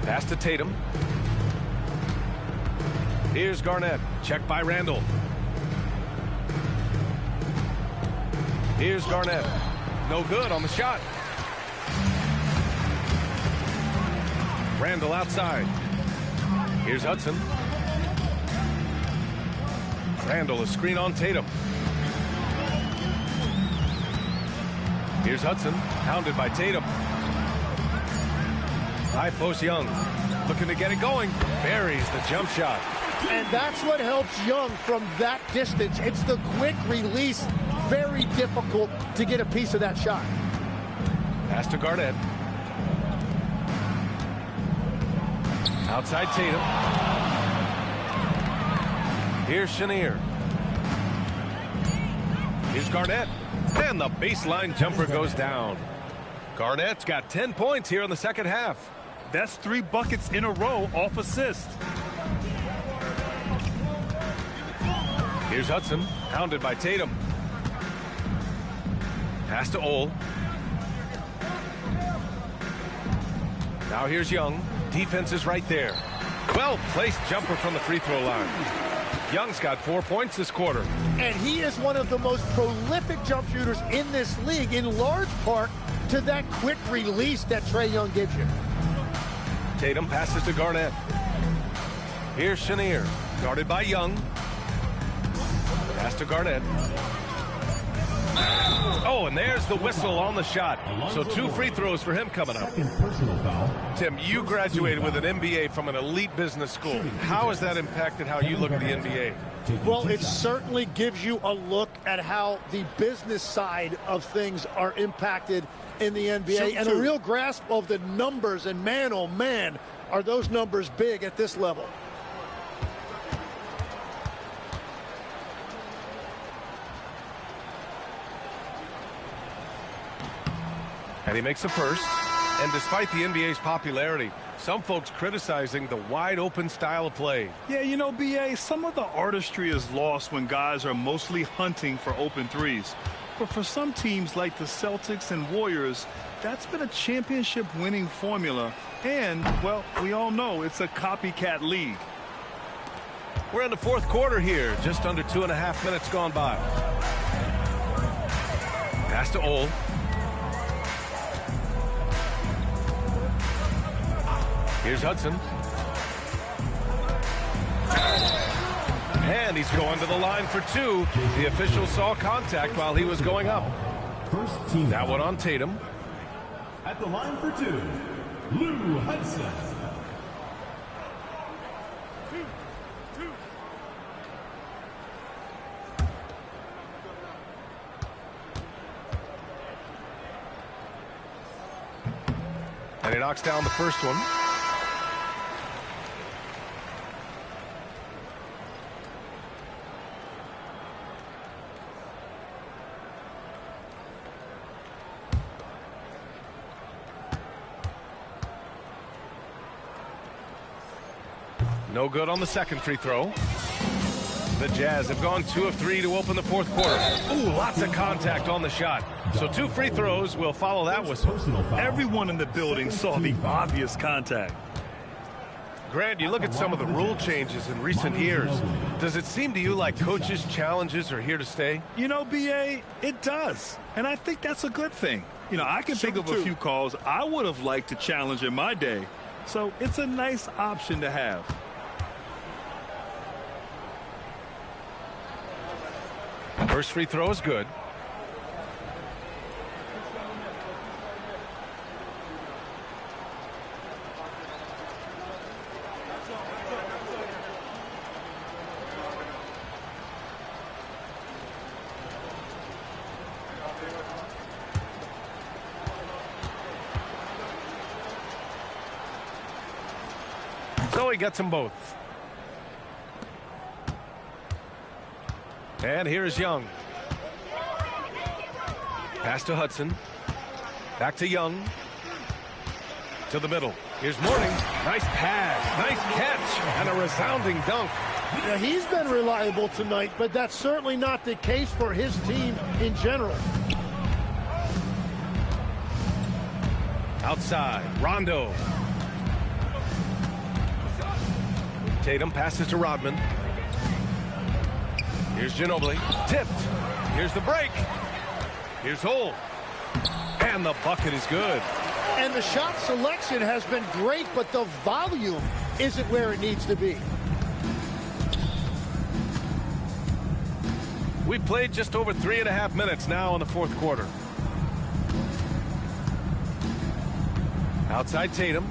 Pass to Tatum. Here's Garnett. Checked by Randle. Here's Garnett. No good on the shot. Randall outside. Here's Hudson. Randall, a screen on Tatum. Here's Hudson, hounded by Tatum. High post Young, looking to get it going. Buries the jump shot.
And that's what helps Young from that distance. It's the quick release. Very difficult to get a piece of that shot.
Pass to Garnett. Outside Tatum. Here's Chenier. Here's Garnett. And the baseline jumper goes down. Garnett's got 10 points here in the second half.
That's 3 buckets in a row off assist.
Here's Hudson, hounded by Tatum. Pass to Ole. Now here's Young. Defense is right there. Well-placed jumper from the free throw line. Young's got 4 points this quarter.
And he is one of the most prolific jump shooters in this league, in large part to that quick release that Trae Young gives you.
Tatum passes to Garnett. Here's Chenier, guarded by Young. Pass to Garnett. Oh, and there's the whistle on the shot. So 2 free throws for him coming up.
Second personal foul.
Tim, you graduated with an MBA from an elite business school. How has that impacted how you look at the NBA?
Well, it certainly gives you a look at how the business side of things are impacted in the NBA and a real grasp of the numbers. And man, oh man, are those numbers big at this level.
And he makes the first. And despite the NBA's popularity, some folks criticizing the wide-open style of play.
Yeah, you know, B.A., some of the artistry is lost when guys are mostly hunting for open threes. But for some teams like the Celtics and Warriors, that's been a championship-winning formula. And, well, we all know it's a copycat league.
We're in the fourth quarter here. Just under 2.5 minutes gone by. Pass to Ole. Here's Hudson. And he's going to the line for 2. The official saw contact while he was going up.
First team.
That one on Tatum.
At the line for 2, Lou Hudson.
And he knocks down the first one. No good on the second free throw. The Jazz have gone 2 of 3 to open the fourth quarter. Ooh, lots of contact on the shot. So 2 free throws will follow that whistle.
Everyone in the building saw the obvious contact.
Grant, you look at some of the rule changes in recent years. Does it seem to you like coaches' challenges are here to stay?
You know, B.A., it does. And I think that's a good thing. You know, I can think of a few calls I would have liked to challenge in my day. So it's a nice option to have.
First free throw is good. So he gets them both. And here's Young. Pass to Hudson. Back to Young. To the middle. Here's Mourning. Nice pass. Nice catch. And a resounding dunk.
Yeah, he's been reliable tonight, but that's certainly not the case for his team in general.
Outside. Rondo. Tatum passes to Rodman. Here's Ginobili. Tipped. Here's the break. Here's Ole. And the bucket is good.
And the shot selection has been great, but the volume isn't where it needs to be.
We played just over 3.5 minutes now in the fourth quarter. Outside Tatum.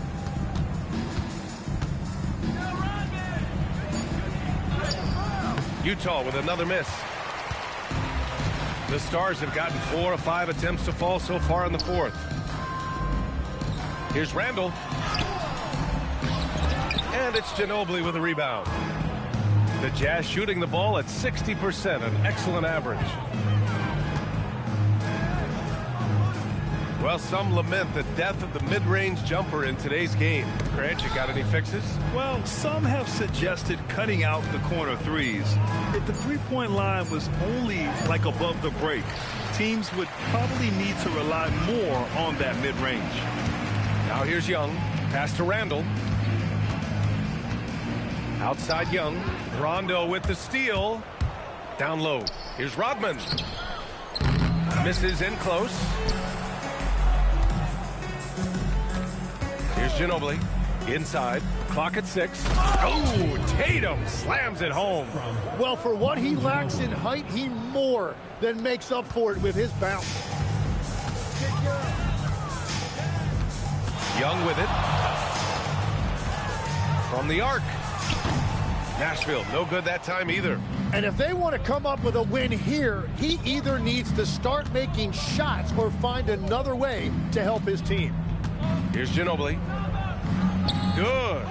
Utah with another miss. The Stars have gotten 4 of 5 attempts to fall so far in the fourth. Here's Randall. And it's Ginobili with a rebound. The Jazz shooting the ball at 60%, an excellent average. Well, some lament the death of the mid-range jumper in today's game. Grant, you got any fixes?
Well, some have suggested cutting out the corner threes. If the three-point line was only like above the break, teams would probably need to rely more on that mid-range.
Now here's Young. Pass to Randall. Outside Young. Rondo with the steal. Down low. Here's Rodman. Misses in close. Here's Ginobili. Inside. Clock at 6. Oh, Tatum slams it home.
Well, for what he lacks in height, he more than makes up for it with his bounce.
Young with it. From the arc. Nashville, no good that time either.
And if they want to come up with a win here, he either needs to start making shots or find another way to help his team.
Here's Ginobili. Good.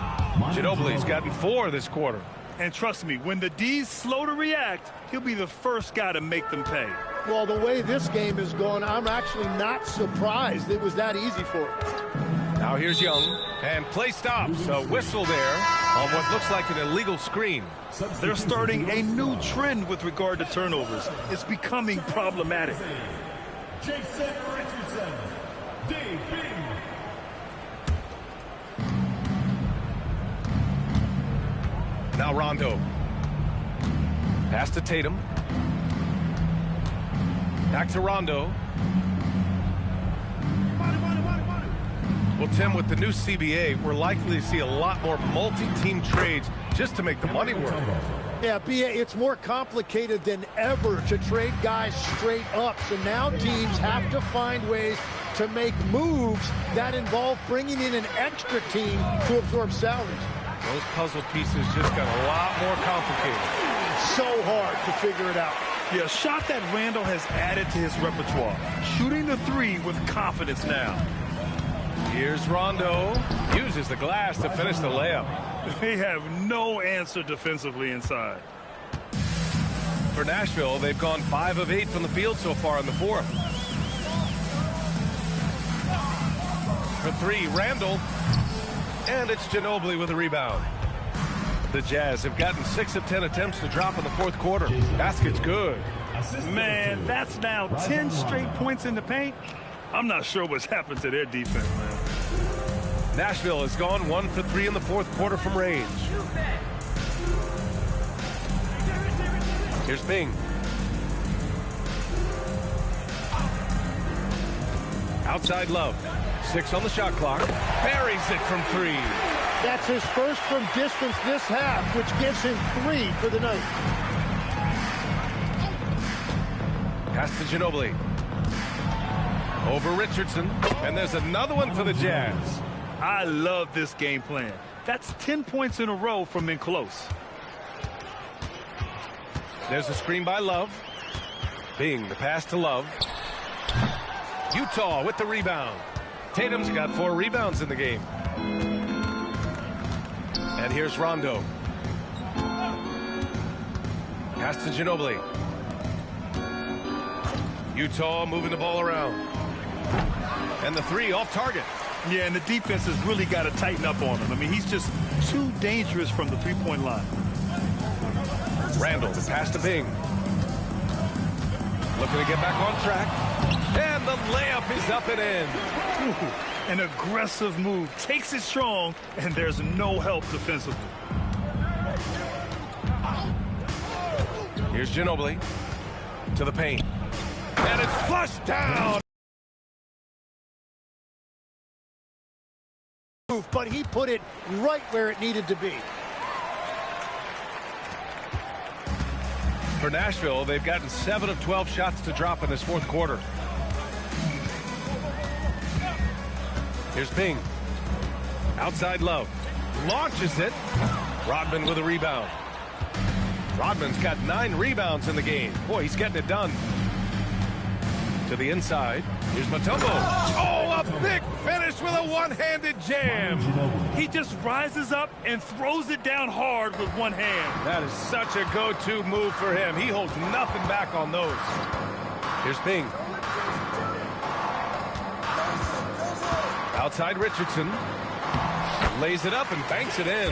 Ginobili's gotten 4 this quarter.
And trust me, when the D's slow to react, he'll be the first guy to make them pay.
Well, the way this game is going, I'm actually not surprised it was that easy for him.
Now here's Young. And play stops. A whistle there on what looks like an illegal screen.
They're starting a new trend with regard to turnovers. It's becoming problematic.
Jason Richardson, DB.
Now Rondo. Pass to Tatum. Back to Rondo. Well, Tim, with the new CBA, we're likely to see a lot more multi-team trades just to make the money work.
Yeah, B.A., it's more complicated than ever to trade guys straight up. So now teams have to find ways to make moves that involve bringing in an extra team to absorb salaries.
Those puzzle pieces just got a lot more complicated.
So hard to figure it out.
Yeah, a shot that Randall has added to his repertoire. Shooting the three with confidence now.
Here's Rondo. Uses the glass to finish the layup.
They have no answer defensively inside.
For Nashville, they've gone 5 of 8 from the field so far in the fourth. For 3, Randall. And it's Ginobili with a rebound. The Jazz have gotten 6 of 10 attempts to drop in the fourth quarter. Basket's good.
Man, that's now 10 straight points in the paint. I'm not sure what's happened to their defense, man.
Nashville has gone 1 for 3 in the fourth quarter from range. Here's Bing. Outside Love. 6 on the shot clock. Buries it from 3.
That's his first from distance this half, which gives him 3 for the night.
Pass to Ginobili. Over Richardson. And there's another one for the Jazz.
I love this game plan. That's 10 points in a row from in close.
There's a screen by Love. Bing, the pass to Love. Utah with the rebound. Tatum's got 4 rebounds in the game. And here's Rondo. Pass to Ginobili. Utah moving the ball around. And the 3 off target.
Yeah, and the defense has really got to tighten up on him. I mean, he's just too dangerous from the three-point line.
Randall, the pass to Bing. Looking to get back on track. And the layup is up and in.
Ooh, an aggressive move. Takes it strong, and there's no help defensively.
Here's Ginobili to the paint. And it's flushed down.
but he put it right where it needed to be.
For Nashville, they've gotten 7 of 12 shots to drop in this fourth quarter. Here's Ping. Outside Love. Launches it. Rodman with a rebound. Rodman's got 9 rebounds in the game. Boy, he's getting it done. To the inside. Here's Mutombo. Oh, a big finish with a one-handed jam.
He just rises up and throws it down hard with one hand.
That is such a go-to move for him. He holds nothing back on those. Here's Ping. Outside Richardson. Lays it up and banks it in.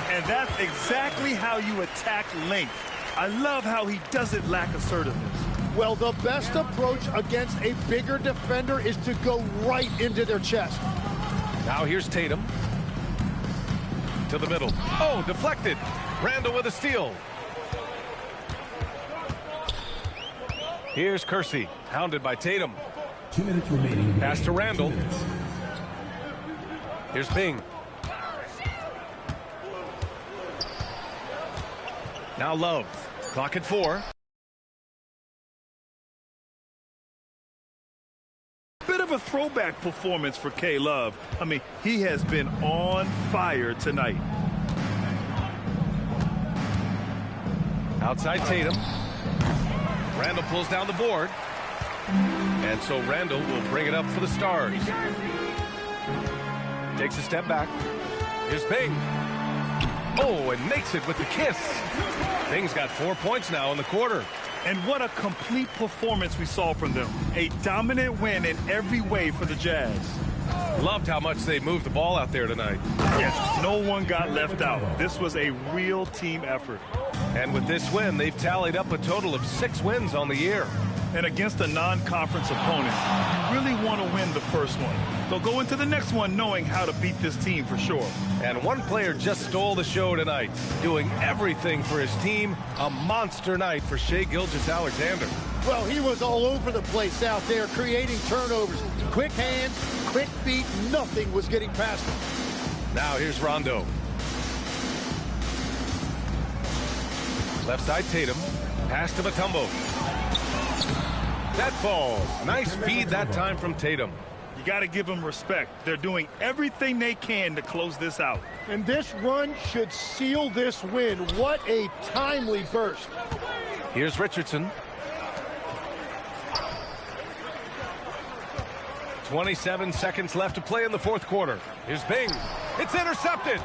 And that's exactly how you attack length. I love how he doesn't lack assertiveness.
Well, the best approach against a bigger defender is to go right into their chest.
Now here's Tatum. To the middle. Oh, deflected. Randall with a steal. Here's Kersey, hounded by Tatum.
2 minutes remaining.
Pass to Randall. Here's Ping. Now Love. Clock at 4.
Bit of a throwback performance for K. Love. I mean, he has been on fire tonight.
Outside Tatum. Randall pulls down the board. And so Randall will bring it up for the Stars. Takes a step back. Here's Ping. Oh, and makes it with the kiss. Ping's got 4 points now in the quarter.
And what a complete performance we saw from them. A dominant win in every way for the Jazz.
Loved how much they moved the ball out there tonight.
Yes, no one got left out. This was a real team effort.
And with this win, they've tallied up a total of 6 wins on the year.
And against a non-conference opponent, you really want to win the first one. They'll go into the next one knowing how to beat this team for sure.
And one player just stole the show tonight, doing everything for his team. A monster night for Shai Gilgeous-Alexander.
Well, he was all over the place out there, creating turnovers. Quick hands, quick feet, nothing was getting past him.
Now here's Rondo. Left side Tatum. Pass to Mutombo. That falls. Nice feed that time from Tatum.
You got to give them respect. They're doing everything they can to close this out.
And this run should seal this win. What a timely burst.
Here's Richardson. 27 seconds left to play in the fourth quarter. Here's Bing. It's intercepted.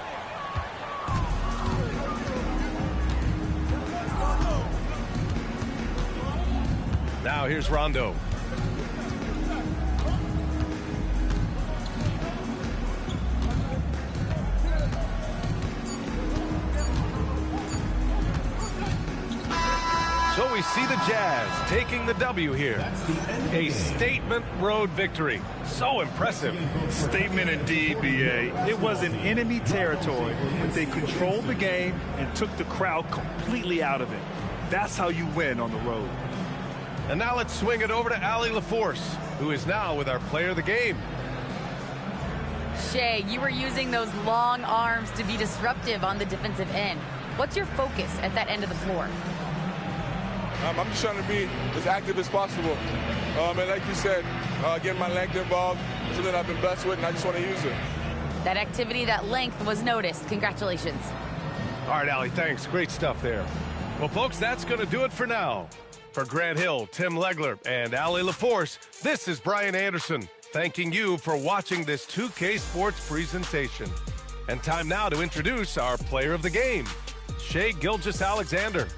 Now here's Rondo. So we see the Jazz taking the W here. A statement road victory. So impressive.
Statement indeed, B.A. It was in enemy territory, but they controlled the game and took the crowd completely out of it. That's how you win on the road.
And now let's swing it over to Allie LaForce, who is now with our player of the game.
Shai, you were using those long arms to be disruptive on the defensive end. What's your focus at that end of the floor?
I'm just trying to be as active as possible. And like you said, getting my length involved, something I've been blessed with, and I just want to use it.
That activity, that length was noticed. Congratulations.
All right, Allie, thanks. Great stuff there. Well, folks, that's going to do it for now. For Grant Hill, Tim Legler, and Allie LaForce, this is Brian Anderson, thanking you for watching this 2K Sports presentation. And time now to introduce our player of the game, Shai Gilgeous-Alexander.